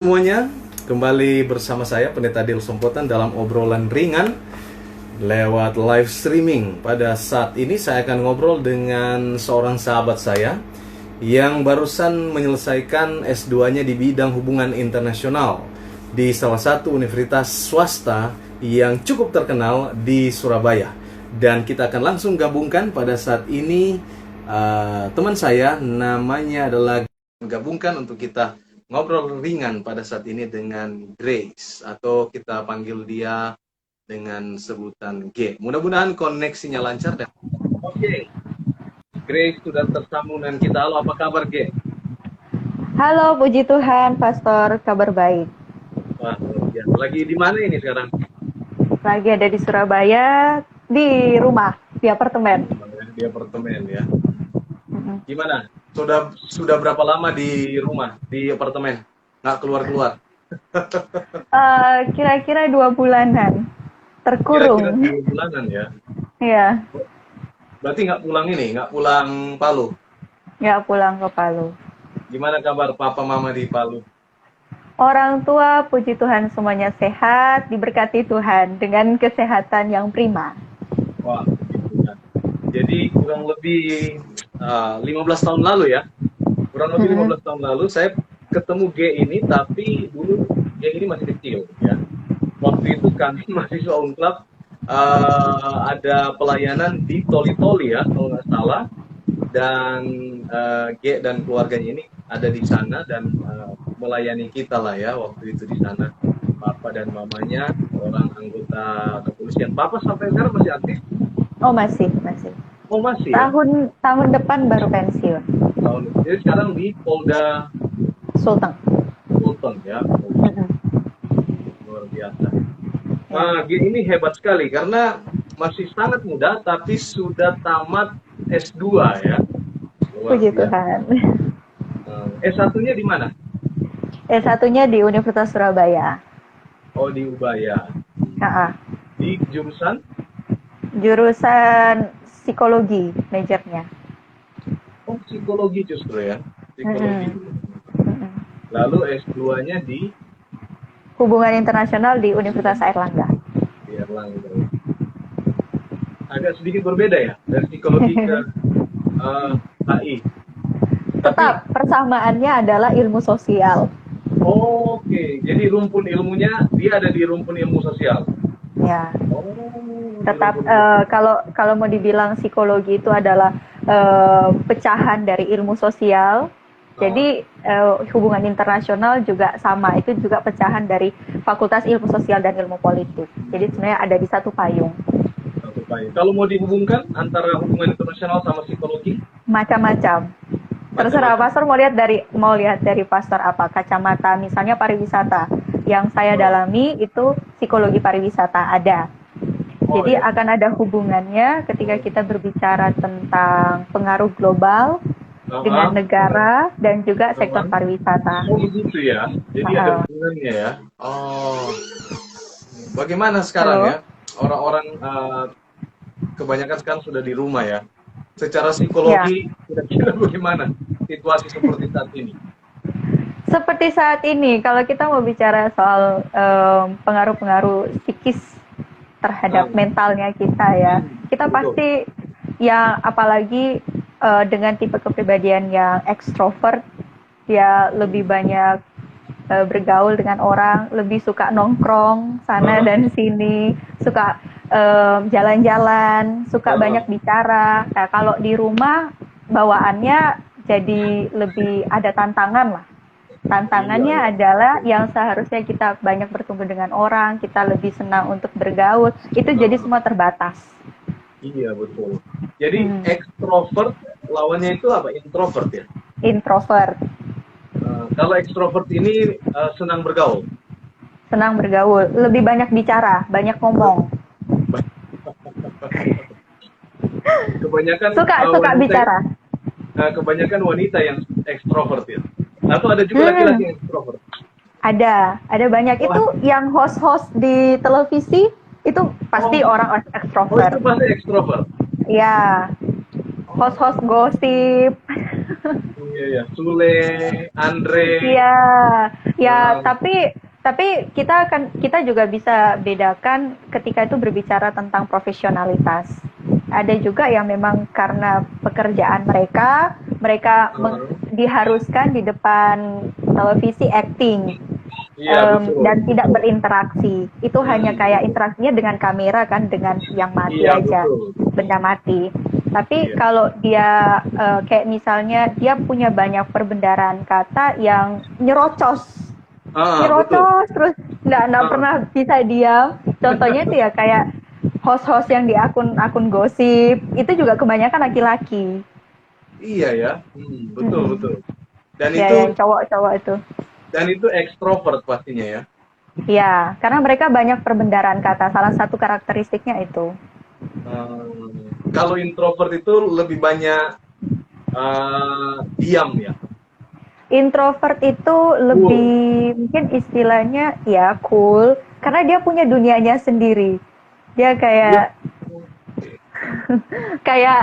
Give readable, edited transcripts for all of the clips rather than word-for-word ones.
Semuanya, kembali bersama saya Pendeta Dil Sompotan dalam obrolan ringan lewat live streaming. Pada saat ini saya akan ngobrol dengan seorang sahabat saya yang barusan menyelesaikan S2-nya di bidang hubungan internasional di salah satu universitas swasta yang cukup terkenal di Surabaya. Dan kita akan langsung gabungkan pada saat ini teman saya, namanya adalah gabungkan untuk kita ngobrol ringan pada saat ini dengan Grace, atau kita panggil dia dengan sebutan G. Mudah-mudahan koneksinya lancar dan oke. Grace sudah tersambung dengan kita. Halo, apa kabar G? Halo, puji Tuhan, Pastor, kabar baik. Wah, ya. Lagi di mana ini sekarang? Lagi ada di Surabaya, di rumah, di apartemen. Di apartemen ya. Gimana? Sudah berapa lama di rumah, di apartemen? Nggak keluar-keluar? Kira-kira 2 bulanan, terkurung. Kira-kira 2 bulanan ya? Iya. Berarti nggak pulang ini, nggak pulang Palu? Nggak pulang ke Palu. Gimana kabar papa mama di Palu? Orang tua, puji Tuhan, semuanya sehat, diberkati Tuhan dengan kesehatan yang prima. Wah, gitu ya. Jadi kurang lebih 15 tahun lalu ya. Kurang lebih 15 tahun lalu saya ketemu G ini, tapi dulu G ini masih kecil ya. Waktu itu kami mahasiswa Unclub ada pelayanan di Toli-Toli ya, kalau nggak salah. Dan G dan keluarganya ini ada di sana dan melayani kita lah ya waktu itu di sana. Papa dan mamanya orang anggota kepolisian. Papa sampai sekarang masih aktif? Oh, masih. Oh masih ya? Tahun depan baru pensiun. Jadi sekarang di Polda Sulteng. ya. Luar biasa. Nah, G ini hebat sekali karena masih sangat muda tapi sudah tamat S2 ya. Puji Tuhan. S1-nya di mana? S1-nya di Universitas Surabaya. Oh, di Ubaya. Di jurusan? Jurusan psikologi majornya. Oh, psikologi justru ya. Psikologi. Lalu S2-nya di Hubungan Internasional di Universitas Airlangga. Di Erlangga. Agak sedikit berbeda ya dari psikologi ke HI. Tetap persamaannya adalah ilmu sosial. Oke, jadi rumpun ilmunya dia ada di rumpun ilmu sosial. Ya. Tetap kalau mau dibilang psikologi itu adalah pecahan dari ilmu sosial. Jadi hubungan internasional juga sama, itu juga pecahan dari Fakultas Ilmu Sosial dan Ilmu Politik. Jadi sebenarnya ada di satu payung. Satu payung. Kalau mau dihubungkan antara hubungan internasional sama psikologi? Macam-macam. Terserah pastor mau lihat dari pastor apa, kacamata misalnya pariwisata. Yang saya dalami itu psikologi pariwisata ada. Jadi akan ada hubungannya ketika kita berbicara tentang pengaruh global dengan negara dan juga sektor pariwisata. Oh begitu ya. Jadi ada hubungannya ya. Oh. Bagaimana sekarang ya? Orang-orang kebanyakan sekarang sudah di rumah ya. Secara psikologi kira-kira bagaimana situasi seperti saat ini? Seperti saat ini, kalau kita mau bicara soal pengaruh-pengaruh psikis terhadap mentalnya kita ya, kita pasti yang apalagi dengan tipe kepribadian yang ekstrovert, dia lebih banyak bergaul dengan orang, lebih suka nongkrong sana dan sini, suka jalan-jalan, suka banyak bicara. Nah, kalau di rumah bawaannya jadi lebih ada tantangan lah. Tantangannya adalah yang seharusnya kita banyak bertemu dengan orang, kita lebih senang untuk bergaul, itu jadi semua terbatas. Iya, betul. Jadi ekstrovert lawannya itu apa? Introvert ya? Introvert. Kalau ekstrovert ini senang bergaul? Senang bergaul, lebih banyak bicara, banyak ngomong. Kebanyakan suka bicara. Kebanyakan wanita yang ekstrovert ya? Atau ada juga laki-laki yang ekstrovert? Ada banyak. Itu yang host-host di televisi itu pasti orang ekstrovert. Oh, itu pasti ekstrovert. Iya. Host-host gosip. Iya, Sule, Andre. Iya. Ya, Eh, tapi kita juga bisa bedakan ketika itu berbicara tentang profesionalitas. Ada juga yang memang karena pekerjaan mereka eh, diharuskan di depan televisi acting, iya betul, dan tidak betul. berinteraksi. Itu hanya kayak Betul. interaksinya dengan kamera kan, dengan yang mati Iya aja, betul. benda mati. Tapi Iya. kalau dia kayak misalnya dia punya banyak perbendaharaan kata yang Betul. nyerocos terus nggak Ah, pernah bisa diam. Contohnya itu ya kayak host-host yang di akun-akun gosip itu juga kebanyakan laki-laki. iya ya. Betul Mm-mm. betul. Dan Ya, itu yang cowok-cowok itu. ekstrovert pastinya ya. Ya, karena mereka banyak perbendaharaan kata. Salah satu karakteristiknya itu. Kalau introvert itu lebih banyak diam ya. Introvert itu Cool. lebih mungkin istilahnya ya cool karena dia punya dunianya sendiri. Dia Dia kayak oke. kayak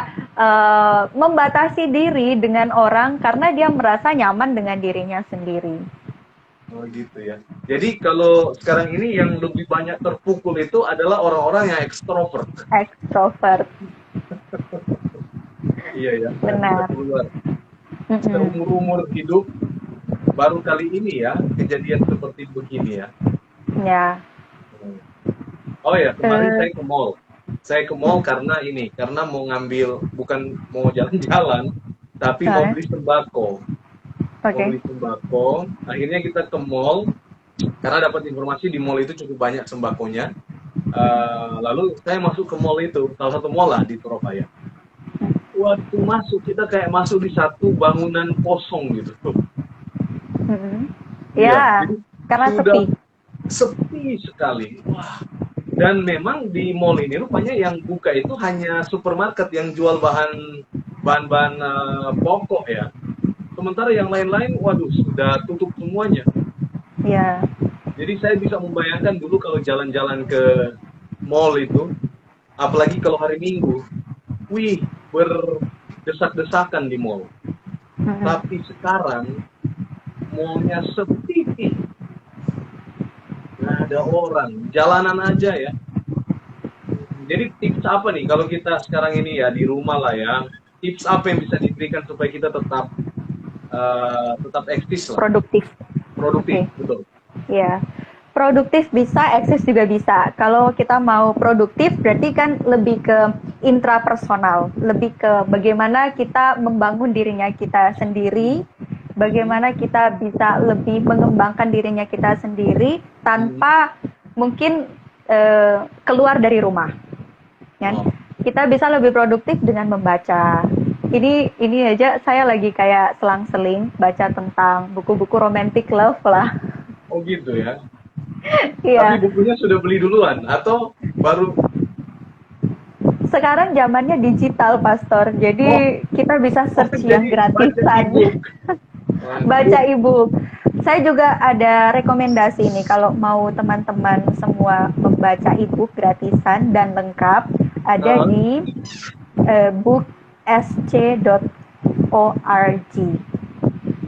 membatasi diri dengan orang karena dia merasa nyaman dengan dirinya sendiri. Oh gitu ya. Jadi kalau sekarang ini yang lebih banyak terpukul itu adalah orang-orang yang ekstrovert. Ekstrovert, Iya ya, nggak bisa benar. keluar. Mm-mm. Seumur-umur hidup baru kali ini ya kejadian seperti begini ya. Ya. Oh ya, kemarin Eh, saya ke mall. Saya ke mall karena ini, karena mau ngambil, bukan mau jalan-jalan, tapi mau nah, beli sembako. Mau oke. beli sembako. Akhirnya kita ke mall karena dapat informasi di mall itu cukup banyak sembakonya. Lalu saya masuk ke mall itu, salah satu mall lah di Surabaya. Waktu masuk kita kayak masuk di satu bangunan kosong gitu. Mm-mm. Iya, Ya, jadi karena sudah sepi. sepi sekali. Wah, dan memang di mall ini rupanya yang buka itu hanya supermarket yang jual bahan-bahan pokok ya. Sementara yang lain-lain, waduh, sudah tutup semuanya. Ya. Jadi saya bisa membayangkan dulu kalau jalan-jalan ke mall itu, apalagi kalau hari Minggu, wih, berdesak-desakan di mall. Mm-mm. Tapi sekarang mallnya sepi, nggak ada orang, jalanan aja ya. Jadi tips apa nih kalau kita sekarang ini ya di rumah lah ya, tips apa yang bisa diberikan supaya kita tetap eksis lah, Produktif. produktif, Oke. betul. Ya, produktif bisa, eksis juga bisa. Kalau kita mau produktif, berarti kan lebih ke intrapersonal, lebih ke bagaimana kita membangun dirinya kita sendiri, Mhm, bagaimana kita bisa lebih mengembangkan dirinya kita sendiri mhm. tanpa mungkin keluar dari rumah. Kan? Oh, Kita bisa lebih produktif dengan membaca. Ini aja saya lagi kayak selang-seling baca tentang buku-buku romantic love lah. oh gitu ya. Tapi Iya, bukunya sudah beli duluan atau baru? sekarang zamannya digital, Pastor. Oh, Jadi kita bisa oh search yang jadi baca gratisan, ebook. Waduh. baca ebook. Saya juga ada rekomendasi nih kalau mau teman-teman semua membaca ebook gratisan dan lengkap ada Ah, di booksc.org.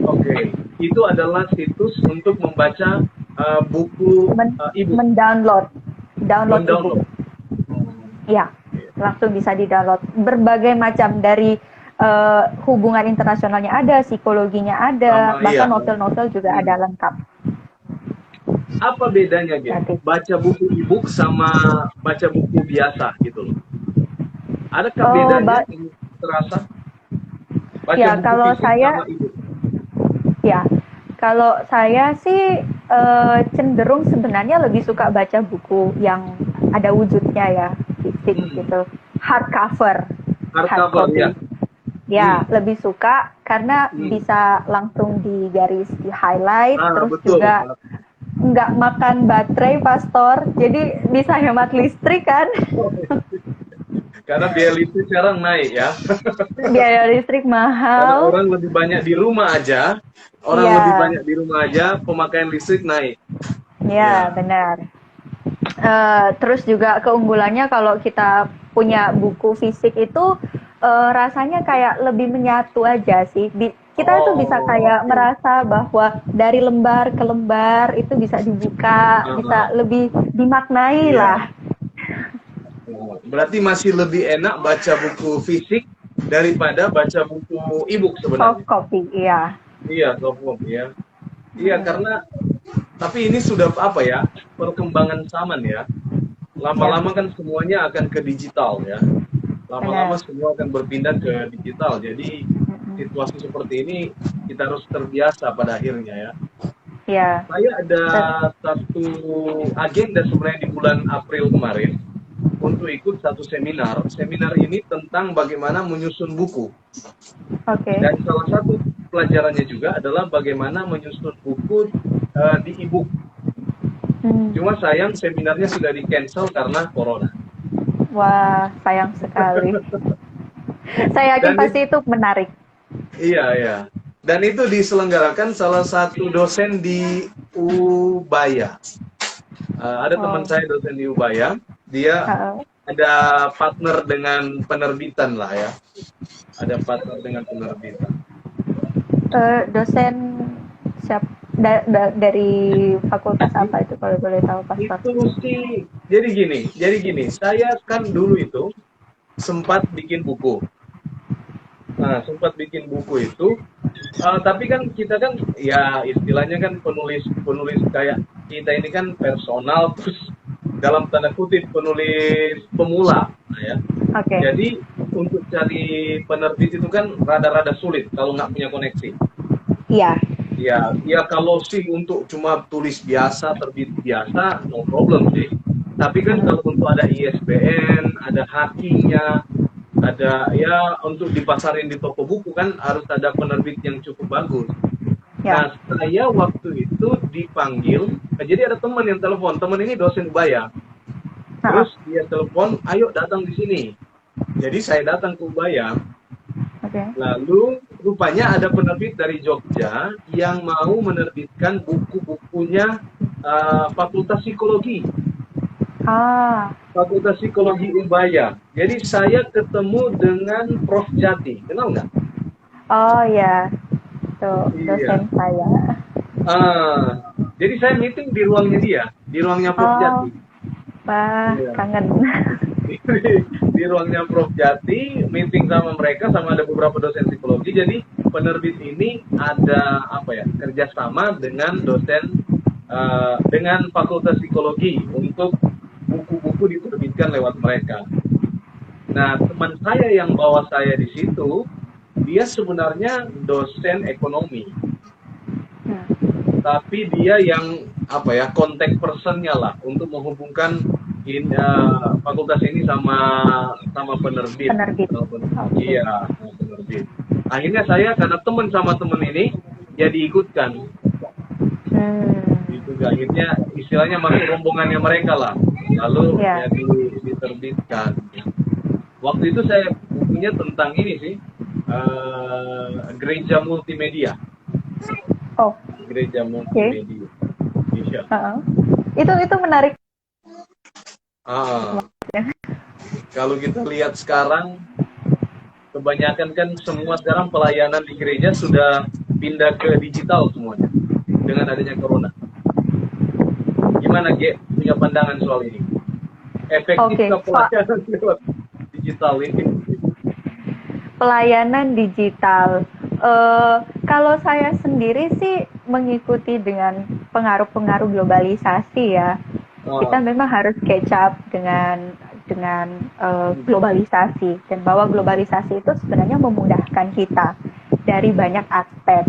oke, itu adalah situs untuk membaca buku ebook, Mendownload, download ebook. mendownload. Ya, langsung bisa di-download. Berbagai macam dari hubungan internasionalnya ada, psikologinya ada, Sama iya. bahkan novel-novel juga Hmm. ada lengkap. Apa bedanya, Gen? Gratis. Baca buku ebook sama baca buku biasa gitu loh. Adakah Oh, bedanya yang terasa? Baca ya buku kalau fisik sama saya, ebook. ya kalau saya sih cenderung sebenarnya lebih suka baca buku yang ada wujudnya ya, fisik Hmm. gitu, hardcover, hard Hardcover ya. copy. Ya, Hmm. lebih suka karena Hmm. bisa langsung digaris, di highlight, Ah, terus betul. juga nggak makan baterai, Pastor. Jadi bisa hemat listrik kan? Karena biaya listrik sekarang naik ya. Biaya listrik Karena mahal. orang lebih banyak di rumah aja, Iya, pemakaian listrik naik. ya Ya. benar. Terus juga keunggulannya kalau kita punya buku fisik itu rasanya kayak lebih menyatu aja sih. Kita itu bisa Oh, kayak merasa bahwa dari lembar ke lembar itu bisa dibuka, bisa ah, lebih dimaknai iya. lah. Berarti masih lebih enak baca buku fisik daripada baca buku e-book Soft sebenarnya. copy, iya. Iya, softbook ya. Iya, karena tapi ini sudah apa ya? Perkembangan zaman ya. Ya, Lama-lama kan semuanya akan ke digital ya. Lama-lama benar. semua akan berpindah ke digital. Jadi situasi seperti ini kita harus terbiasa pada akhirnya ya. Iya. Saya ada Ter- satu agenda sebenarnya di bulan April kemarin untuk ikut satu seminar. Seminar ini tentang bagaimana menyusun buku. Oke. Dan salah satu pelajarannya juga adalah bagaimana menyusun buku di e-book. Hmm. Cuma sayang seminarnya sudah di-cancel karena corona. Wah, sayang sekali. Saya yakin Dan pasti itu menarik. iya, iya. Dan itu diselenggarakan salah satu dosen di Ubaya. Ada teman Oh, saya dosen di Ubaya, dia heeh. ada partner dengan penerbitan lah ya. Ada partner dengan penerbitan. Dosen siap dari fakultas apa itu kalau boleh tahu, Pastor? Itu sih, jadi gini, saya kan dulu itu sempat bikin buku. Nah, sempat bikin buku itu, tapi kan kita kan ya istilahnya kan penulis kayak kita ini kan personal, terus dalam tanda kutip penulis pemula, nah ya. Oke. Jadi untuk cari penerbit itu kan rada-rada sulit kalau nggak punya koneksi. Iya. Ya, ya kalau sih untuk cuma tulis biasa, terbit biasa, no problem sih. Tapi kan Mm-mm. kalau untuk ada ISBN, ada hakinya, ada ya untuk dipasarin di toko buku kan harus ada penerbit yang cukup bagus. Ya. Nah, saya waktu itu dipanggil, jadi ada teman yang telepon, teman ini dosen Ubaya. Heeh. Terus dia telepon, ayo datang di sini. Jadi saya datang ke Ubaya, Oke. lalu rupanya ada penerbit dari Jogja yang mau menerbitkan buku-bukunya Fakultas Psikologi. Ah. Fakultas Psikologi Ubaya. Jadi saya ketemu dengan Prof. Jati. Kenal nggak? Oh ya, itu dosen Iya. saya. Jadi saya meeting di ruangnya dia, di ruangnya Prof. Oh, Jati. wah, Iya. kangen. Di ruangnya Prof. Jati, meeting sama mereka, sama ada beberapa dosen psikologi. Jadi penerbit ini ada apa ya, kerjasama dengan dosen dengan Fakultas Psikologi untuk buku-buku diterbitkan lewat mereka. Nah, teman saya yang bawa saya di situ, dia sebenarnya dosen ekonomi, Hmm. tapi dia yang apa ya, contact personnya lah untuk menghubungkan fakultas ini sama sama penerbit. Penerbit. Oke. Iya, sama penerbit. Akhirnya saya karena teman sama teman ini jadi ikutkan. Hmm. Itu akhirnya istilahnya masuk rombongannya mereka lah. Lalu Ya. ya diterbitkan. Waktu itu saya bukunya tentang ini sih, gereja multimedia. Oh, Gereja oke. multimedia. Iya. Heeh. Itu menarik Ah, kalau kita lihat sekarang, kebanyakan kan semua sekarang pelayanan di gereja sudah pindah ke digital semuanya dengan adanya corona. Gimana Ge punya pandangan soal ini? Oke, Efektifkah pelayanan lewat digital ini? pelayanan digital. Kalau saya sendiri sih mengikuti dengan pengaruh-pengaruh globalisasi ya. Kita Ah, memang harus catch up globalisasi, dan bahwa globalisasi itu sebenarnya memudahkan kita dari banyak aspek.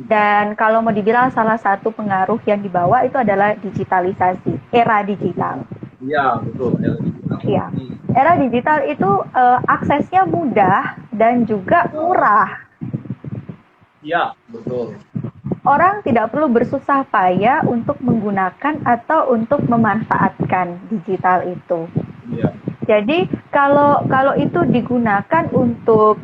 Dan kalau mau dibilang salah satu pengaruh yang dibawa itu adalah digitalisasi, era digital. ya betul. Ya, era digital itu aksesnya mudah dan juga murah. Ya betul. Orang tidak perlu bersusah payah untuk menggunakan atau untuk memanfaatkan digital itu. Ya, Jadi kalau itu digunakan untuk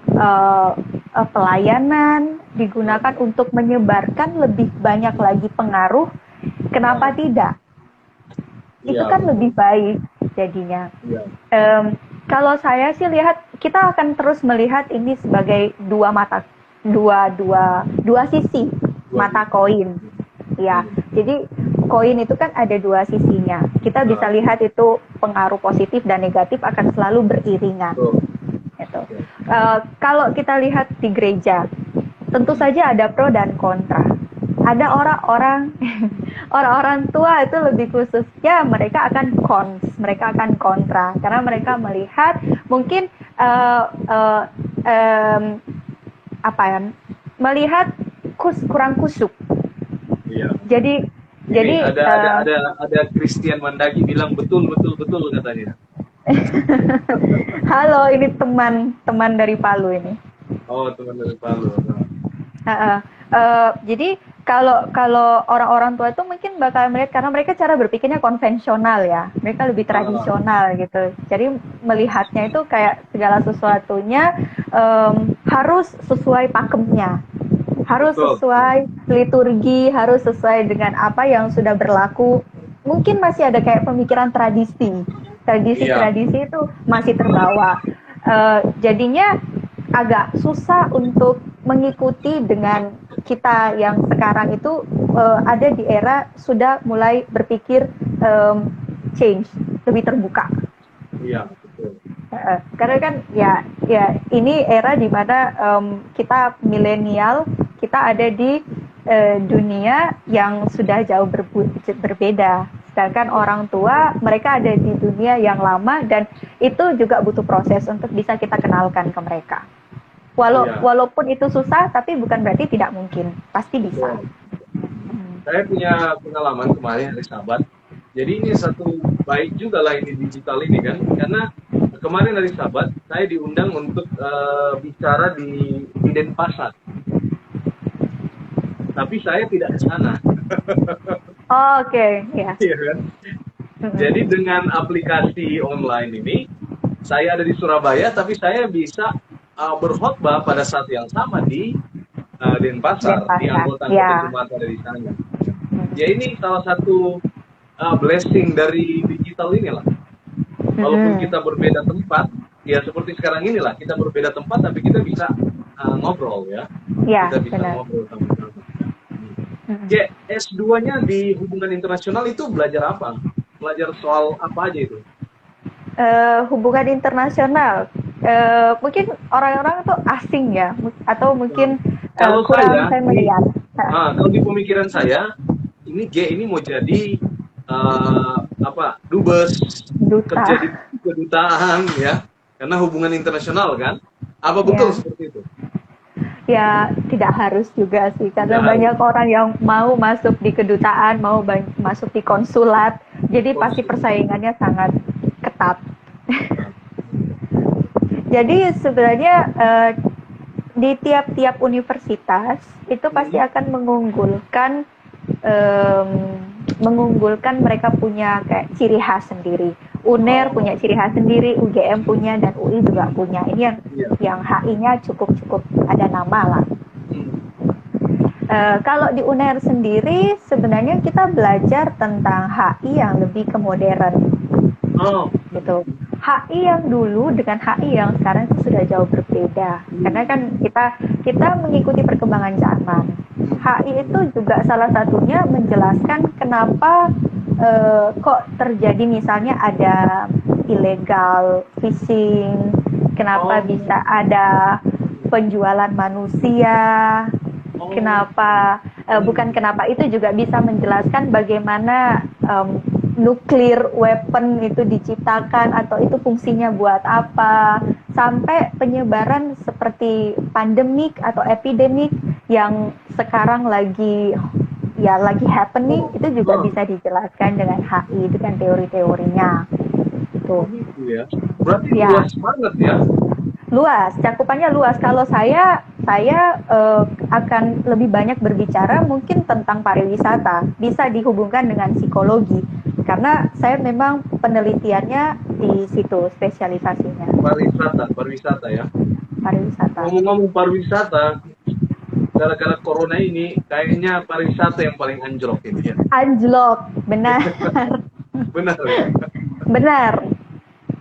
pelayanan, digunakan untuk menyebarkan lebih banyak lagi pengaruh, kenapa tidak? Itu ya, kan betul. lebih baik jadinya. Ya, Kalau saya sih lihat, kita akan terus melihat ini sebagai dua mata. dua sisi mata koin. Ya, jadi koin itu kan ada dua sisinya. Kita bisa lihat itu pengaruh positif dan negatif akan selalu beriringan. Gitu. Kalau kita lihat di gereja, tentu saja ada pro dan kontra. Ada orang-orang tua itu lebih khususnya mereka akan kontra karena mereka melihat mungkin melihat kurang kusuk. Iya. Jadi ada Christian Mandagi bilang betul katanya. Halo, ini teman dari Palu ini. Oh, teman dari Palu. Jadi kalau orang-orang tua itu mungkin bakal melihat karena mereka cara berpikirnya konvensional ya, mereka lebih tradisional gitu. Jadi melihatnya itu kayak segala sesuatunya harus sesuai pakemnya, harus sesuai liturgi, harus sesuai dengan apa yang sudah berlaku. Mungkin masih ada kayak pemikiran tradisi itu masih terbawa. Jadinya agak susah untuk mengikuti dengan kita yang sekarang itu ada di era sudah mulai berpikir change, lebih terbuka. Iya, betul. Karena kan ya ini era di mana kita milenial, kita ada di dunia yang sudah jauh berbeda. Sedangkan orang tua mereka ada di dunia yang lama dan itu juga butuh proses untuk bisa kita kenalkan ke mereka. Walaupun itu susah, tapi bukan berarti tidak mungkin, pasti bisa. Saya punya pengalaman kemarin hari Sabat. Jadi ini satu baik juga lah ini digital ini kan, karena kemarin hari Sabat saya diundang untuk bicara di Denpasar. Tapi saya tidak ke sana. Oke, ya. Iya kan? Jadi dengan aplikasi online ini, saya ada di Surabaya, tapi saya bisa berkhotbah pada saat yang sama di Denpasar, di anggota Jemaat ada di sana. Ya ini salah satu blessing dari digital inilah. Walaupun kita berbeda tempat, ya seperti sekarang inilah kita berbeda tempat, tapi kita bisa ngobrol ya. Kita bisa ngobrol sama-sama. S2-nya di hubungan internasional itu belajar apa? Belajar soal apa aja itu? Hubungan internasional. Mungkin orang-orang itu asing ya, atau mungkin kurang familiar. Kalau di pemikiran saya, ini mau jadi dubes, kerja di kedutaan ya, karena hubungan internasional kan. Apa betul seperti itu? Ya tidak harus juga sih, karena banyak orang yang mau masuk di kedutaan, mau masuk di konsulat, jadi pasti persaingannya sangat ketat. Jadi sebenarnya di tiap-tiap universitas itu pasti akan mengunggulkan mereka punya kayak ciri khas sendiri. UNER punya ciri khas sendiri, UGM punya, dan UI juga punya. Ini yang HI-nya cukup ada nama lah. Kalau di UNER sendiri sebenarnya kita belajar tentang HI yang lebih ke modern. Gitu. HI yang dulu dengan HI yang sekarang itu sudah jauh berbeda. Karena kan kita mengikuti perkembangan zaman. HI itu juga salah satunya menjelaskan kenapa kok terjadi misalnya ada illegal fishing, kenapa bisa ada penjualan manusia, kenapa itu juga bisa menjelaskan bagaimana nuclear weapon itu diciptakan atau itu fungsinya buat apa, sampai penyebaran seperti pandemik atau epidemik yang sekarang lagi happening, itu juga bisa dijelaskan dengan HI, dengan teori-teorinya. Tuh. Ya. Berarti luas banget ya? Luas, cakupannya luas. Kalau saya akan lebih banyak berbicara mungkin tentang pariwisata, bisa dihubungkan dengan psikologi, karena saya memang penelitiannya di situ spesialisasinya. Pariwisata ya? Pariwisata. Ngomong-ngomong pariwisata, gara-gara corona ini kayaknya pariwisata yang paling anjlok ini ya. Anjlok, benar. Benar.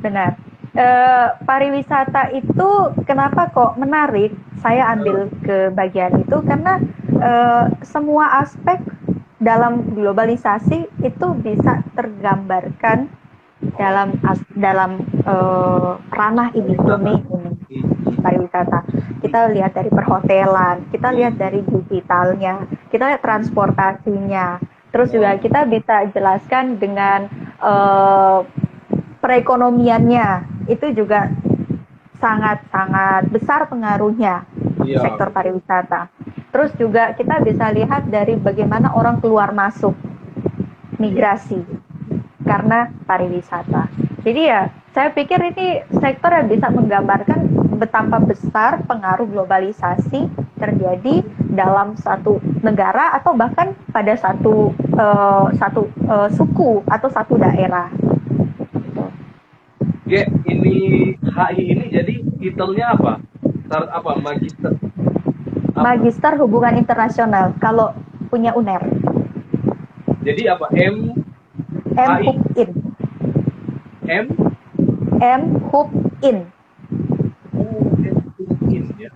Benar. pariwisata itu kenapa kok menarik? Saya ambil ke bagian itu karena semua aspek dalam globalisasi itu bisa tergambarkan dalam ranah ini, domain ini, pariwisata. Kita lihat dari perhotelan, kita lihat dari digitalnya, kita lihat transportasinya, terus juga kita bisa jelaskan dengan perekonomiannya, itu juga sangat-sangat besar pengaruhnya sektor pariwisata. Terus juga kita bisa lihat dari bagaimana orang keluar masuk, migrasi karena pariwisata. Jadi ya, saya pikir ini sektor yang bisa menggambarkan betapa besar pengaruh globalisasi terjadi dalam satu negara atau bahkan pada satu suku atau satu daerah. Oke, ini HI ini jadi titelnya apa? Apa magister? Magister Hubungan Internasional kalau punya UNER. Jadi apa? M Hub In. M Hub In. Oh, M Hub In ya.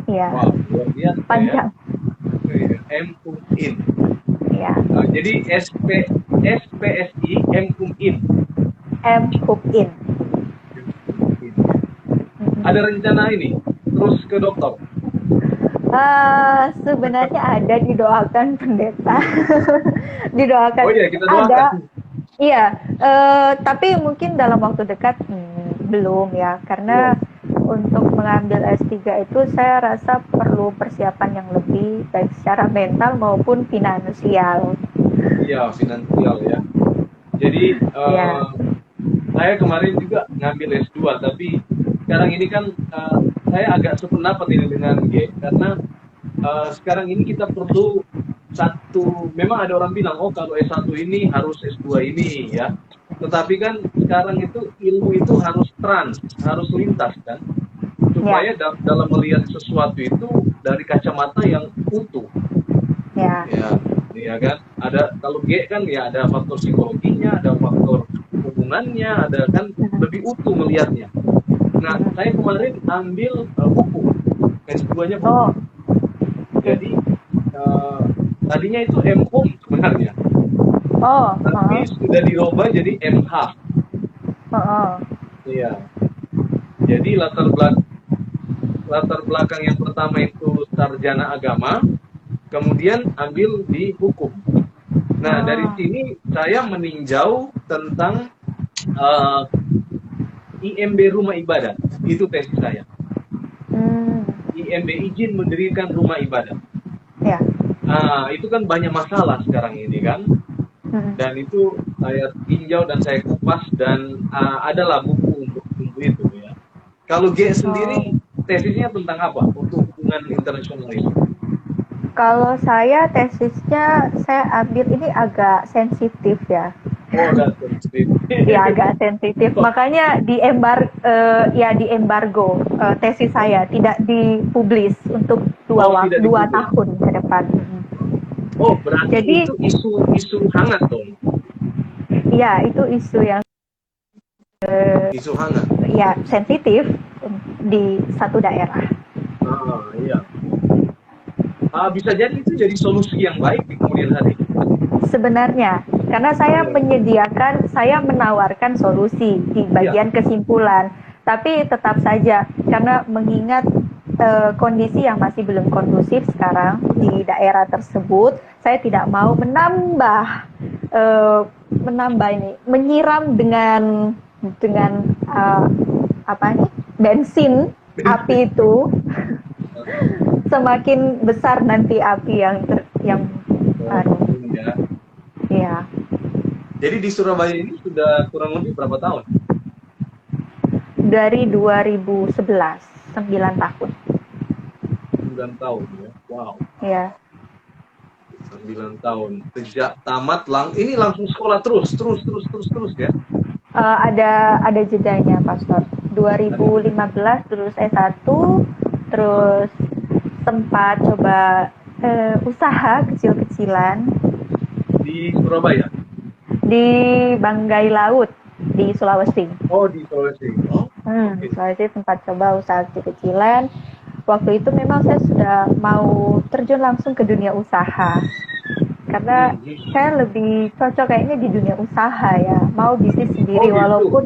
Iya. Wow, luar biasa. Panjang. Ya. M Hub In. Iya. Jadi SPSI M Hub In. M Hub In. Ada rencana ini terus ke dokter? Sebenarnya ada, didoakan pendeta. Didoakan. Oh iya, kita doakan. Ada. Iya, tapi mungkin dalam waktu dekat belum ya, karena untuk mengambil S3 itu saya rasa perlu persiapan yang lebih baik secara mental maupun finansial. Iya, finansial ya. Jadi saya kemarin juga ngambil S2, tapi sekarang ini kan saya agak sependapat ini dengan G, karena sekarang ini kita perlu memang ada orang bilang, oh kalau S1 ini harus S2 ini ya. Tetapi kan sekarang itu ilmu itu harus lintas kan. Supaya dalam melihat sesuatu itu dari kacamata yang utuh. Ya. Ya kan. Ada kalau G kan ya ada faktor psikologinya, ada faktor hubungannya, ada kan lebih utuh melihatnya. Nah, saya kemarin ambil hukum, S2-nya hukum. Jadi tadinya itu M.Hum sebenarnya. Tapi sudah dirubah jadi M.H. Iya. Jadi latar belakang yang pertama itu sarjana agama, kemudian ambil di hukum. Nah, dari sini saya meninjau tentang IMB rumah ibadah, itu tesis saya. IMB izin mendirikan rumah ibadah. Ya. Itu kan banyak masalah sekarang ini kan, dan itu saya tinjau dan saya kupas dan adalah buku untuk itu ya. Kalau G sendiri tesisnya tentang apa untuk hubungan internasional ini? Kalau saya tesisnya saya ambil ini agak sensitif ya. Agak sensitif. Ya agak sensitif. Makanya di embargo tesis saya tidak dipublis untuk dua tahun ke depan. Oh berarti jadi, itu isu hangat dong? Iya itu isu yang isu hangat. Ya sensitif di satu daerah. Iya. Bisa jadi itu jadi solusi yang baik di kemudian hari. Sebenarnya, karena saya menawarkan solusi di bagian kesimpulan, tapi tetap saja karena mengingat kondisi yang masih belum kondusif sekarang di daerah tersebut, saya tidak mau menyiram dengan bensin api itu. Semakin besar nanti api yang ya. Jadi di Surabaya ini sudah kurang lebih berapa tahun? Dari 2011, 9 tahun. 9 tahun ya. Wow. Ya. 9 tahun. Sejak tamat ini langsung sekolah terus ya. Ada jedanya, Pastor. 2015 terus S1, terus sempat coba usaha kecil-kecilan di Surabaya, di Banggai Laut di Sulawesi. Oh di Sulawesi. Oh Oke. Sulawesi sempat coba usaha kecil-kecilan. Waktu itu memang saya sudah mau terjun langsung ke dunia usaha. Karena saya lebih cocok kayaknya di dunia usaha ya. Mau bisnis Oh sendiri gitu. walaupun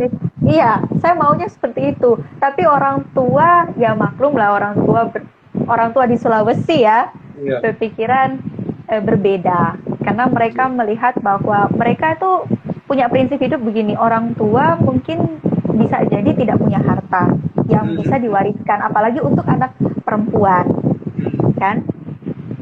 iya, saya maunya seperti itu. Tapi orang tua ya maklum lah orang tua di Sulawesi ya Iya. berpikiran berbeda. Karena mereka melihat bahwa mereka itu punya prinsip hidup begini, orang tua mungkin bisa jadi tidak punya harta yang bisa diwariskan, apalagi untuk anak perempuan, kan?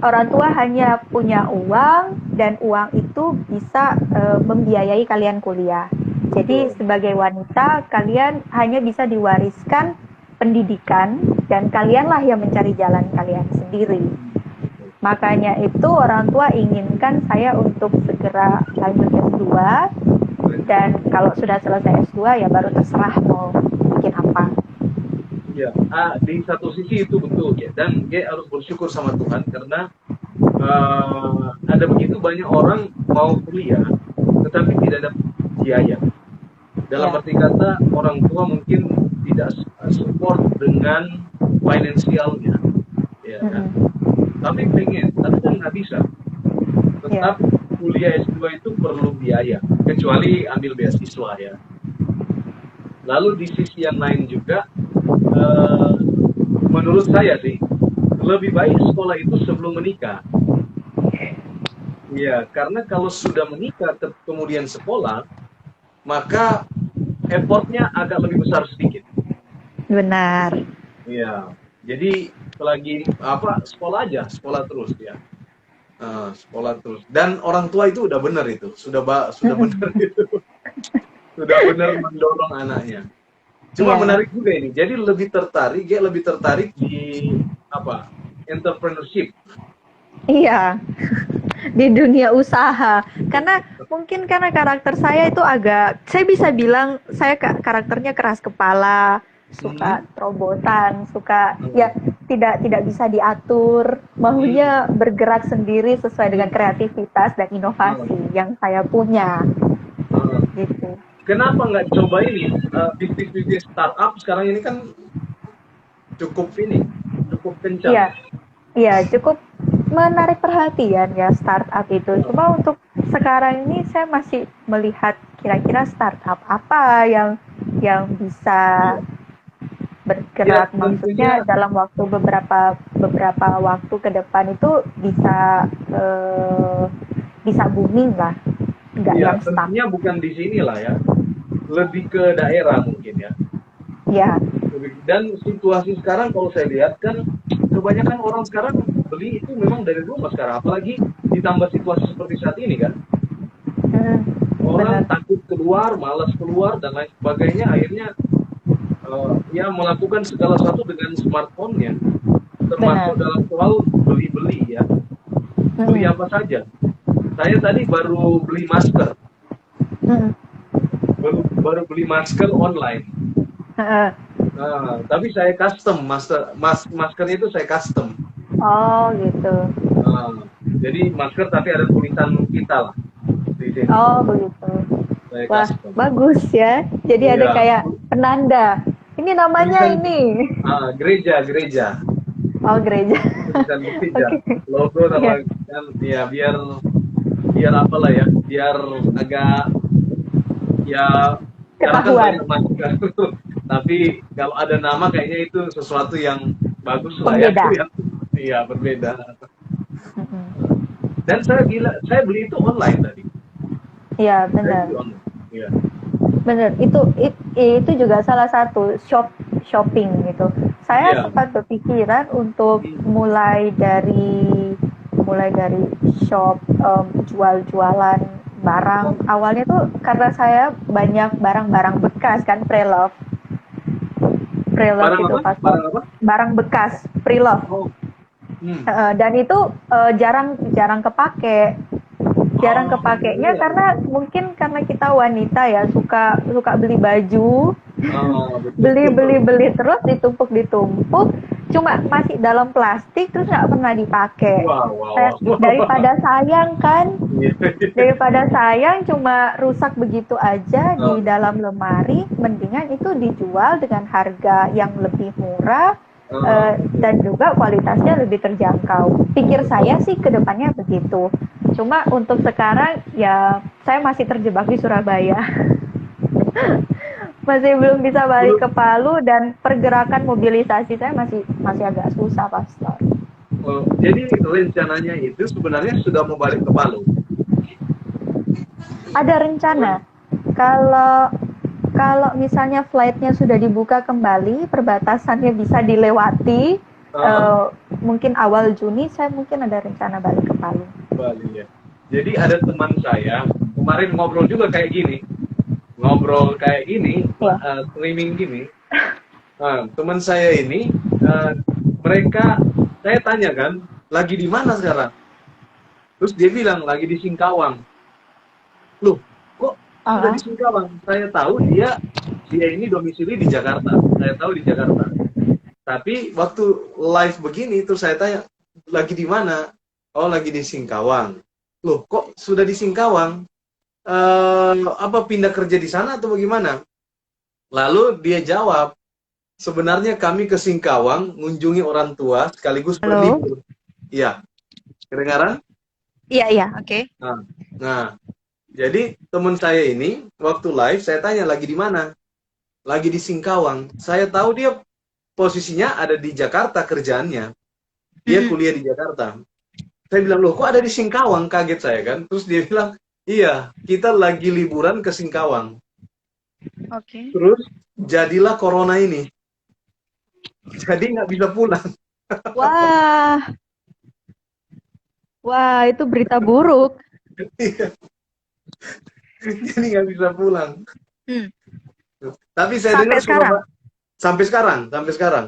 Orang tua hanya punya uang dan uang itu bisa membiayai kalian kuliah. Jadi sebagai wanita kalian hanya bisa diwariskan pendidikan dan kalianlah yang mencari jalan kalian sendiri. Makanya itu orang tua inginkan saya untuk segera lanjut S2 dan kalau sudah selesai S2 ya baru terserah mau bikin apa. Ya, di satu sisi itu betul ya, dan dia harus bersyukur sama Tuhan karena ada begitu banyak orang mau kuliah tetapi tidak ada biaya. Dalam arti kata orang tua mungkin tidak support dengan finansialnya, ya kan? Tapi pengen, tapi kan nggak bisa. Tetap kuliah S2 itu perlu biaya, kecuali ambil beasiswa ya. Lalu di sisi yang lain juga, menurut saya sih, lebih baik sekolah itu sebelum menikah. Ya, karena kalau sudah menikah kemudian sekolah, maka effortnya agak lebih besar sedikit. Benar. Iya, jadi selagi sekolah aja, sekolah terus ya. Sekolah terus. Dan orang tua itu udah benar itu, sudah benar itu, sudah benar mendorong anaknya. Cuma menarik juga ini. Jadi lebih tertarik di entrepreneurship. Iya, di dunia usaha. Karena mungkin karena karakter saya itu saya bisa bilang saya karakternya keras kepala, suka terobosan, suka ya tidak bisa diatur, maunya bergerak sendiri sesuai dengan kreativitas dan inovasi yang saya punya. Gitu. Kenapa nggak coba ini bisnis startup sekarang ini kan cukup kencang. Iya, cukup menarik perhatian ya startup itu. Cuma untuk sekarang ini saya masih melihat kira-kira startup apa yang bisa bergerak, maksudnya dalam waktu beberapa waktu ke depan itu bisa booming lah, nggak yang stuck. Tentunya bukan di sini lah ya, lebih ke daerah mungkin ya. Ya. Dan situasi sekarang kalau saya lihat kan kebanyakan orang sekarang beli itu memang dari rumah sekarang, apalagi ditambah situasi seperti saat ini kan. Orang takut keluar, malas keluar dan lain sebagainya, akhirnya melakukan segala sesuatu dengan smartphone-nya, termasuk dalam soal beli-beli ya. Beli apa saja. Saya tadi baru beli masker. Baru beli masker online. Tapi saya custom maskernya itu saya custom. Oh gitu. Jadi masker tapi ada tulisan kita lah di sini. Oh begitu. Wah Custom. Bagus ya. Jadi ada kayak penanda. Ini namanya ini. Gereja. Oh gereja. Tulisan gereja. Logo sama kan ya biar apalah ya, biar agak ya ketahuan. Masker. Tapi kalau ada nama kayaknya itu sesuatu yang bagus lah ya. Iya, berbeda. Dan saya beli itu online tadi. Iya, benar. Iya. Benar. Itu juga salah satu shopping gitu. Saya sempat berpikiran untuk mulai dari shop jual-jualan barang. Awalnya tuh karena saya banyak barang-barang bekas kan, pre-love itu pas barang bekas pre-love. Dan itu jarang kepake. Jarang kepakainya karena mungkin karena kita wanita ya suka beli baju, beli terus ditumpuk cuma masih dalam plastik terus nggak pernah dipakai. Wow, wow, wow. Daripada sayang kan, Iya. daripada sayang cuma rusak begitu aja di Oh, dalam lemari, mendingan itu dijual dengan harga yang lebih murah, oh, dan juga kualitasnya lebih terjangkau. Pikir saya sih ke depannya begitu. Cuma untuk sekarang ya saya masih terjebak di Surabaya. Masih belum bisa balik ke belum. Palu dan pergerakan mobilisasi saya masih masih agak susah, Pastor. Oh, jadi rencananya itu sebenarnya sudah mau balik ke Palu. Ada rencana kalau kalau misalnya flightnya sudah dibuka kembali, perbatasannya bisa dilewati, Ah, mungkin awal Juni saya mungkin ada rencana balik ke Palu. Bali ya. Jadi ada teman saya kemarin ngobrol juga kayak gini, ngobrol kayak gini, Ya. streaming gini. Nah, teman saya ini, mereka, saya tanya kan, lagi di mana sekarang? Terus dia bilang lagi di Singkawang. Loh, kok sudah di Ah, Singkawang? Saya tahu dia ini domisili di Jakarta. Saya tahu di Jakarta. Tapi waktu live begini terus saya tanya, lagi di mana? Oh, lagi di Singkawang. Loh, kok sudah di Singkawang? Apa pindah kerja di sana atau bagaimana? Lalu dia jawab, sebenarnya kami ke Singkawang mengunjungi orang tua sekaligus halo. berlibur. Iya, kedengaran? Iya iya, oke. Nah, nah, jadi teman saya ini waktu live saya tanya lagi di mana? Lagi di Singkawang. Saya tahu dia posisinya ada di Jakarta kerjaannya. Dia Mm-mm. kuliah di Jakarta. Saya bilang, loh kok ada di Singkawang? Kaget saya kan. Terus dia bilang, iya, kita lagi liburan ke Singkawang. Oke. Terus jadilah corona ini. Jadi nggak bisa pulang. Wah, wah itu berita buruk. Jadi nggak bisa pulang. Hmm. Tapi saya dengar Sampai sekarang. Surabaya sampai sekarang.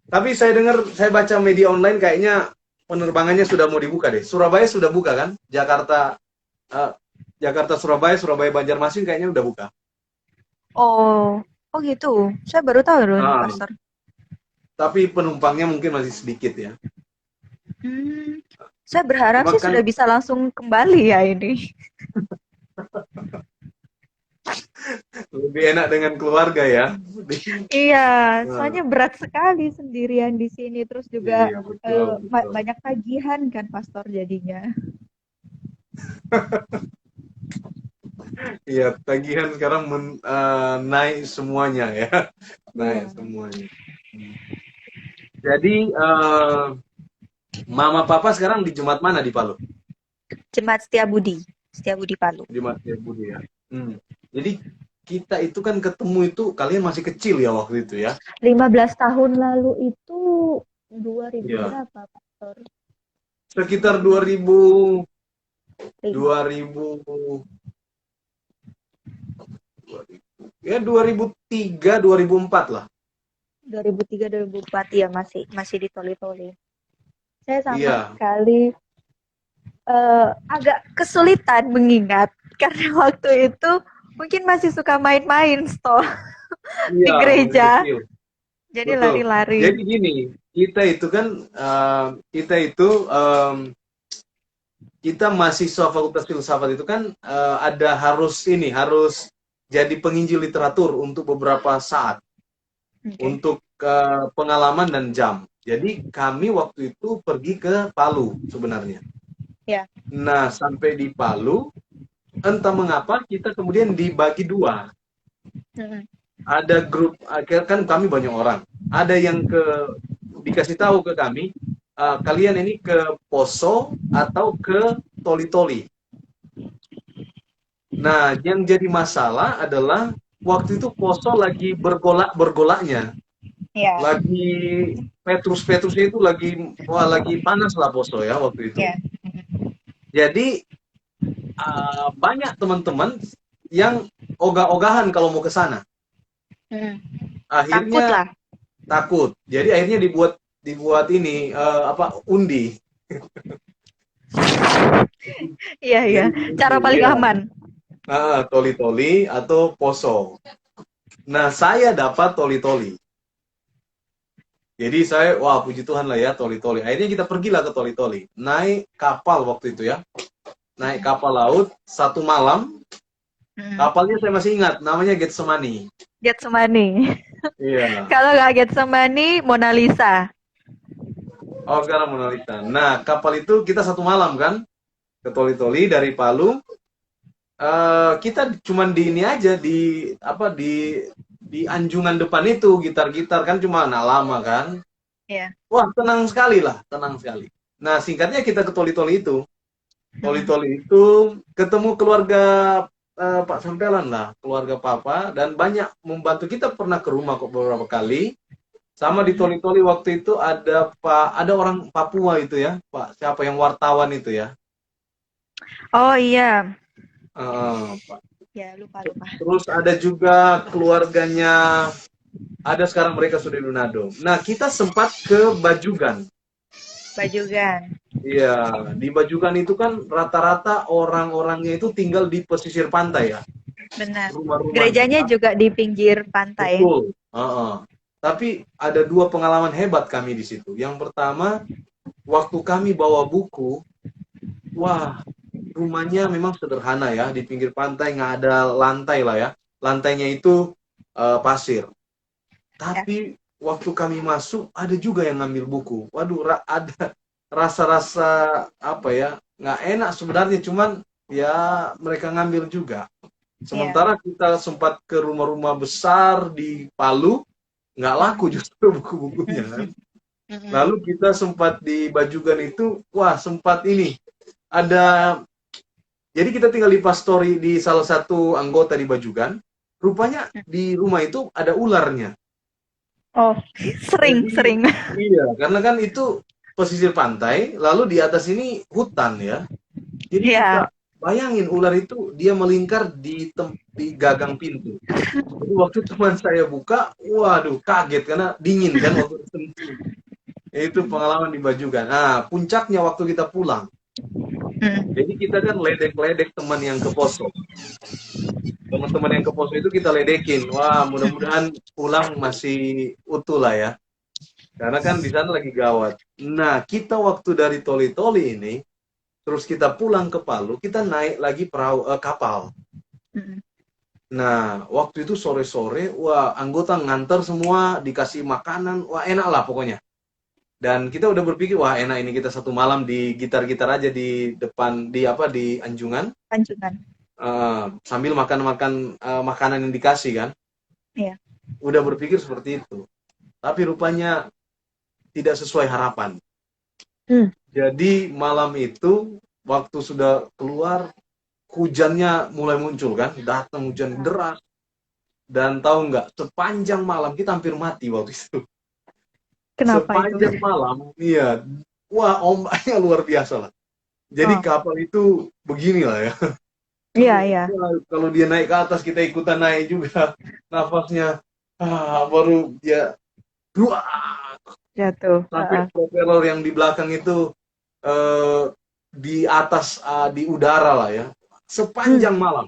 Tapi saya dengar, saya baca media online kayaknya penerbangannya sudah mau dibuka deh. Surabaya sudah buka kan? Eh, Jakarta Surabaya, Surabaya Banjarmasin kayaknya udah buka. Oh, oh gitu. Saya baru tahu loh ini, Ah, Pastor. tapi penumpangnya mungkin masih sedikit ya. Hmm, saya berharap Cuma sih kan sudah bisa langsung kembali ya ini. lebih enak dengan keluarga ya. Iya, Nah, soalnya berat sekali sendirian di sini. Terus juga iya betul betul. banyak tagihan kan, Pastor jadinya. Iya tagihan sekarang naik semuanya ya, naik Iya. semuanya. Jadi Mama Papa sekarang di Jumat mana di Palu? Jemaat Setiabudi, Setiabudi Palu. Jumat ya Budi ya. Hmm. Jadi kita itu kan ketemu itu kalian masih kecil ya waktu itu ya. 15 tahun lalu itu 2000 Iya. berapa, Pastor? Sekitar 2000 Lima. 2000 ya 2003 2004 lah. 2003 2004 ya masih masih di Toli-Toli. Saya sama Iya. sekali agak kesulitan mengingat karena waktu itu mungkin masih suka main-main toh di Iya, masih gereja, kecil. jadi Betul. lari-lari. Jadi gini, kita itu kan kita itu kita mahasiswa Fakultas Filsafat itu kan ada harus jadi penginjil literatur untuk beberapa saat Oke. untuk pengalaman dan jam. Jadi kami waktu itu pergi ke Palu sebenarnya. Ya. Nah, sampai di Palu, entah mengapa kita kemudian dibagi dua. Mm-mm. Ada grup, kan kami banyak orang. Ada yang dikasih tahu ke kami, kalian ini ke Poso atau ke Toli-Toli. Nah, yang jadi masalah adalah waktu itu Poso lagi bergolaknya, Ya. lagi Petrusnya itu lagi panas lah Poso ya waktu itu. Ya. Jadi banyak teman-teman yang ogah-ogahan kalau mau ke sana. Mm. Takut Akhirnya lah. takut. Jadi akhirnya dibuat ini undi. Iya iya, Jadi cara paling iya. aman. Toli-toli atau poso. Nah, saya dapat toli-toli. Jadi saya, wah puji Tuhan lah ya, Toli-Toli. Akhirnya kita pergilah ke Toli-Toli. Naik kapal waktu itu ya. Naik kapal laut, 1 malam. Kapalnya saya masih ingat, namanya Getsemani. Getsemani. Iya. Kalau nggak Getsemani, Mona Lisa. Oh, sekarang Mona Lisa. Nah, kapal itu kita 1 malam kan ke Toli-Toli dari Palu. Kita cuman di ini aja di apa di anjungan depan itu gitar-gitar kan cuma anak lama kan. Iya. Wah, tenang sekali lah, tenang sekali. Nah, singkatnya kita ke Toli-Toli itu. Toli-Toli itu ketemu keluarga Pak Sampelan lah, keluarga Papa, dan banyak membantu. Kita pernah ke rumah kok beberapa kali. Sama di Toli-Toli waktu itu ada orang Papua itu ya, Pak siapa yang wartawan itu ya. Oh iya. Pak. Ya, lupa. Terus ada juga keluarganya, ada sekarang mereka sudah di Manado. Nah, kita sempat ke Bajugan. Bajugan. Iya, di Bajugan itu kan rata-rata orang-orangnya itu tinggal di pesisir pantai ya. Benar. Rumah-rumah. Gerejanya juga di pinggir pantai. Betul. Tapi ada 2 pengalaman hebat kami di situ. Yang pertama, waktu kami bawa buku, wah, rumahnya memang sederhana ya, di pinggir pantai, nggak ada lantai lah ya. Lantainya itu pasir. Tapi waktu kami masuk, ada juga yang ngambil buku. Waduh, ada rasa-rasa apa ya, nggak enak sebenarnya, cuman ya mereka ngambil juga. Sementara kita sempat ke rumah-rumah besar di Palu, nggak laku justru buku-bukunya. Lalu kita sempat di Bajugan itu, wah sempat ini, jadi kita tinggal di pastori di salah satu anggota di Bajugan, rupanya di rumah itu ada ularnya. Oh, sering. Iya, karena kan itu pesisir pantai, lalu di atas ini hutan ya. Jadi kita bayangin ular itu dia melingkar di gagang pintu. Jadi waktu teman saya buka, waduh kaget karena dingin kan waktu itu. Itu pengalaman di Bajugan. Nah, puncaknya waktu kita pulang. Jadi kita kan ledek-ledek teman yang ke poso. Teman-teman yang ke poso itu kita ledekin. Wah, mudah-mudahan pulang masih utuh lah ya. Karena kan di sana lagi gawat. Nah, kita waktu dari Toli-Toli ini, terus kita pulang ke Palu, kita naik lagi kapal. Nah, waktu itu sore-sore, wah anggota nganter semua, dikasih makanan, wah enak lah pokoknya. Dan kita udah berpikir, wah enak ini kita 1 malam di gitar-gitar aja di depan, di Anjungan. Sambil makan-makan makanan yang dikasih kan. Iya. Udah berpikir seperti itu. Tapi rupanya tidak sesuai harapan. Jadi malam itu, waktu sudah keluar, hujannya mulai muncul kan. Datang hujan deras. Dan tahu nggak, sepanjang malam kita hampir mati waktu itu. Kenapa sepanjang itu? malam, iya. Wah, ombaknya luar biasa lah. Jadi kapal itu beginilah ya. Iya. Kalau dia naik ke atas, kita ikutan naik juga. Nafasnya, baru dia jatuh. Sampai propeller yang di belakang itu di atas, di udara lah ya. Sepanjang malam.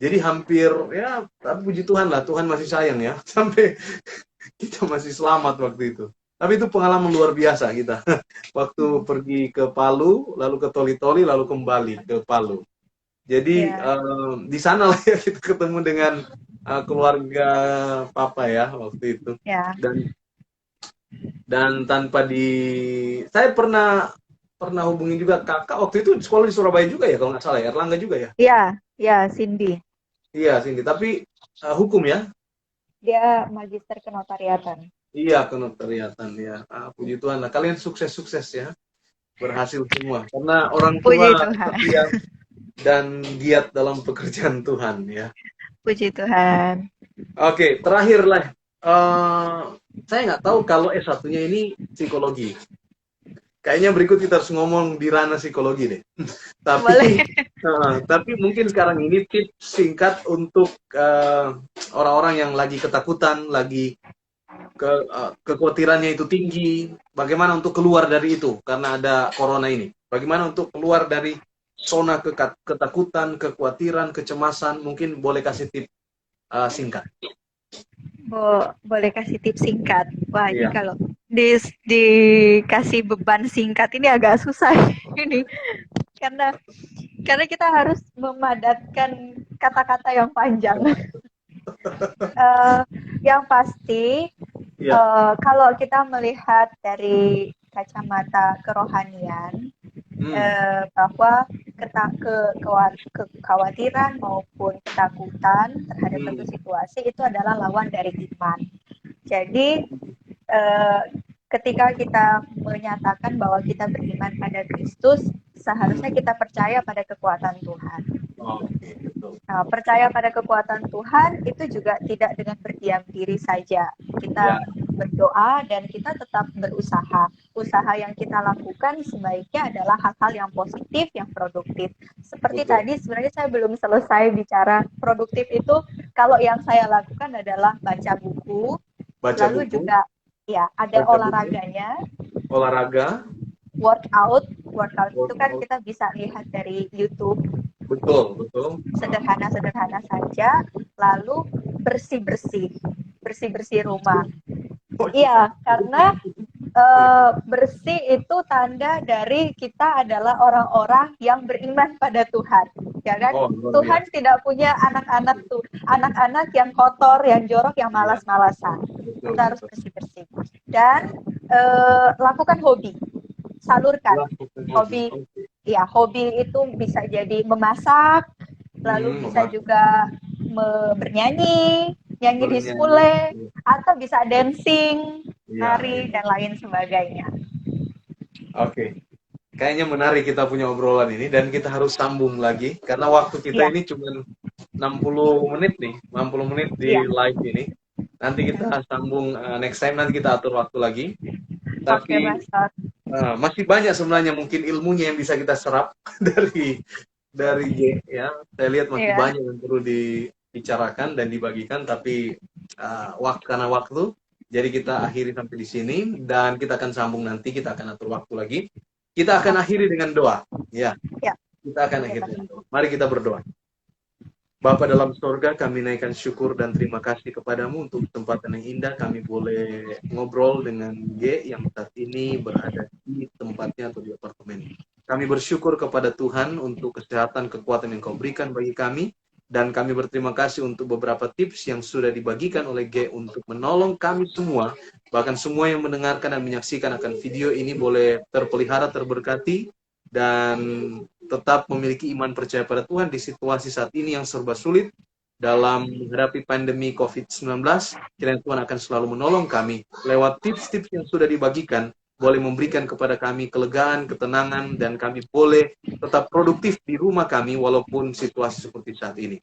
Jadi hampir, ya, tapi puji Tuhan lah, Tuhan masih sayang ya. Sampai kita masih selamat waktu itu. Tapi itu pengalaman luar biasa kita. Waktu pergi ke Palu, lalu ke Toli-Toli, lalu kembali ke Palu. Jadi di sana lah ya kita ketemu dengan keluarga Papa ya waktu itu. Dan tanpa saya pernah hubungi juga kakak waktu itu sekolah di Surabaya juga ya kalau nggak salah ya, Erlangga juga ya. Iya, Cindy. Iya, Cindy. Tapi hukum ya? Dia magister kenotariatan. Iya, kenotariatan ya. Puji Tuhan lah. Kalian sukses-sukses ya. Berhasil semua. Karena orang tua setia dan giat dalam pekerjaan Tuhan ya. Puji Tuhan. Oke, terakhir lah. Saya nggak tahu kalau S1-nya ini psikologi. Kayaknya berikut kita harus ngomong di ranah psikologi deh. Tapi mungkin sekarang ini tips singkat untuk orang-orang yang lagi ketakutan, lagi kekhawatirannya itu tinggi. Bagaimana untuk keluar dari itu karena ada corona ini? Bagaimana untuk keluar dari zona ketakutan, kekhawatiran, kecemasan? Mungkin boleh kasih tips singkat. Boleh kasih tips singkat. Wah, ini Iya. kalau dikasih beban singkat ini agak susah ini karena kita harus memadatkan kata-kata yang panjang. Eh, yang pasti, Iya. kalau kita melihat dari kacamata kerohanian, Hmm. bahwa kekhawatiran maupun ketakutan terhadap suatu Hmm. situasi itu adalah lawan dari iman. Jadi eh, ketika kita menyatakan bahwa kita beriman pada Kristus, seharusnya kita percaya pada kekuatan Tuhan. Oke, betul. Nah, percaya pada kekuatan Tuhan itu juga tidak dengan berdiam diri saja. Ya. Kita berdoa dan kita tetap berusaha. Usaha yang kita lakukan sebaiknya adalah hal-hal yang positif, yang produktif. Seperti Betul. tadi sebenarnya saya belum selesai bicara produktif itu. Kalau yang saya lakukan adalah baca buku, Baca lalu buku, juga ya ada baca buku, olahraganya, olahraga, workout itu kan workout. kita bisa lihat dari YouTube, Betul, betul. sederhana-sederhana saja, lalu bersih-bersih, bersih-bersih rumah. Oh, Iya, karena bersih itu tanda dari kita adalah orang-orang yang beriman pada Tuhan, ya kan? oh, luar Tuhan biasa. tidak punya anak-anak yang kotor, yang jorok, yang Iya, malas-malasan. betul, Kita harus betul. bersih-bersih dan lakukan hobi, salurkan Lakukan hobi. hobi. Oke. Ya, hobi itu bisa jadi memasak, lalu bisa Memasak, juga bernyanyi, nyanyi di bernyanyi. skule, atau bisa dancing, Iya, iya. nari, dan lain sebagainya. Oke. Kayaknya menarik kita punya obrolan ini dan kita harus sambung lagi karena waktu kita Iya, ini cuma 60 menit nih, 60 menit di iya. live ini. Nanti kita sambung next time, nanti kita atur waktu lagi. Oke, Tapi Mas Tor. masih banyak sebenarnya mungkin ilmunya yang bisa kita serap dari G ya. Saya lihat masih Iya, banyak yang perlu dibicarakan dan dibagikan, tapi karena waktu, jadi kita akhiri sampai di sini dan kita akan sambung nanti, kita akan atur waktu lagi. Kita akan oke. akhiri dengan doa. Ya, Ya, kita akan oke, akhiri Mas. dengan doa. Mari kita berdoa. Bapa dalam sorga, kami naikkan syukur dan terima kasih kepadamu untuk kesempatan yang indah. Kami boleh ngobrol dengan G yang saat ini berada di tempatnya atau di apartemen. Kami bersyukur kepada Tuhan untuk kesehatan, kekuatan yang kau berikan bagi kami. Dan kami berterima kasih untuk beberapa tips yang sudah dibagikan oleh G untuk menolong kami semua. Bahkan semua yang mendengarkan dan menyaksikan akan video ini boleh terpelihara, terberkati, dan tetap memiliki iman percaya pada Tuhan di situasi saat ini yang serba sulit dalam menghadapi pandemi COVID-19. Kiranya Tuhan akan selalu menolong kami lewat tips-tips yang sudah dibagikan, boleh memberikan kepada kami kelegaan, ketenangan, dan kami boleh tetap produktif di rumah kami walaupun situasi seperti saat ini.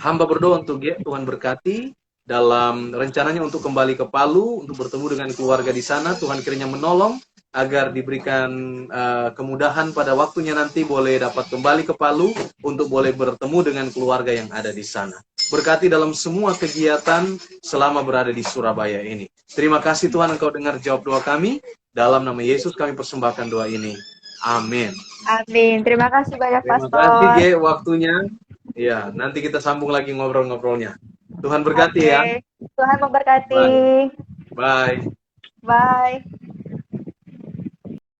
Hamba berdoa untuk Tuhan berkati dalam rencananya untuk kembali ke Palu, untuk bertemu dengan keluarga di sana. Tuhan kiranya menolong agar diberikan kemudahan pada waktunya nanti boleh dapat kembali ke Palu untuk boleh bertemu dengan keluarga yang ada di sana. Berkati dalam semua kegiatan selama berada di Surabaya ini. Terima kasih Tuhan, Engkau dengar jawab doa kami. Dalam nama Yesus kami persembahkan doa ini. Amin. Amin. Terima kasih banyak, Terima kasih G Pastor. waktunya. Ya, nanti kita sambung lagi ngobrol-ngobrolnya. Tuhan berkati ya. Oke. Tuhan memberkati. Bye. Bye. Bye.